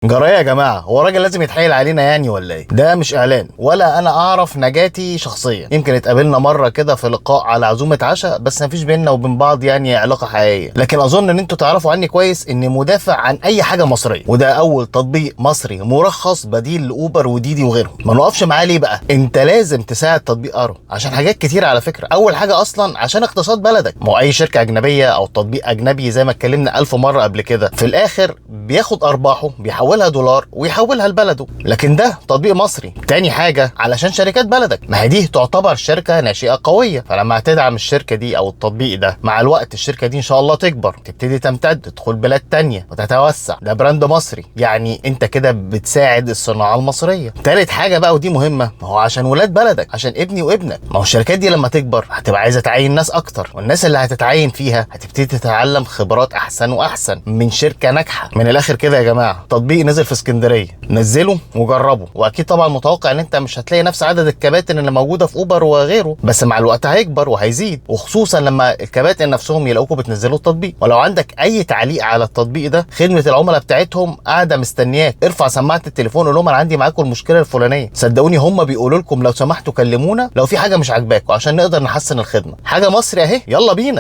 جرايه يا جماعه، هو راجل لازم يتحايل علينا يعني ولا ايه؟ ده مش اعلان ولا انا اعرف نجاتي شخصيا، يمكن اتقابلنا مره كده في لقاء على عزومه عشاء، بس مفيش بيننا وبين بعض يعني علاقه حقيقيه. لكن اظن ان انتوا تعرفوا عني كويس اني مدافع عن اي حاجه مصريه، وده اول تطبيق مصري مرخص بديل لاوبر وديدي وغيرهم. ما نوقفش معاه ليه بقى؟ انت لازم تساعد تطبيق ارو عشان حاجات كتير على فكره. اول حاجه اصلا عشان اقتصاد بلدك، ما هو اي شركه اجنبيه او تطبيق اجنبي زي ما اتكلمنا الف مره قبل كده في الاخر بياخد ارباحه بيحولها دولار ويحولها لبلده، لكن ده تطبيق مصري. تاني حاجه علشان شركات بلدك، ما هي دي تعتبر شركه ناشئه قويه، فلما هتدعم الشركه دي او التطبيق ده مع الوقت الشركه دي ان شاء الله تكبر، تبتدي تمتد تدخل بلاد تانية وتتوسع. ده براند مصري، يعني انت كده بتساعد الصناعه المصريه. تالت حاجه بقى ودي مهمه، ما هو عشان ولاد بلدك، عشان ابني وابنك. ما هو الشركات دي لما تكبر هتبقى عايزه تعين ناس اكتر، والناس اللي هتتعين فيها هتبتدي تتعلم خبرات احسن واحسن من شركه ناجحه. من الاخر كده يا جماعه، تطبيق نزل في اسكندريه، نزله وجربه، واكيد طبعا متوقع ان انت مش هتلاقي نفس عدد الكباتن اللي موجوده في اوبر وغيره، بس مع الوقت هيكبر وهيزيد، وخصوصا لما الكباتن نفسهم يلاقوكم بتنزلوا التطبيق. ولو عندك اي تعليق على التطبيق ده، خدمه العملاء بتاعتهم قاعده مستنياك. ارفع سماعه التليفون قول لهم انا عندي معاكم المشكله الفلانيه، صدقوني هم بيقولوا لكم لو سمحتوا كلمونا لو في حاجه مش عاجباكم عشان نقدر نحسن الخدمه. حاجه مصري اهي، يلا بينا.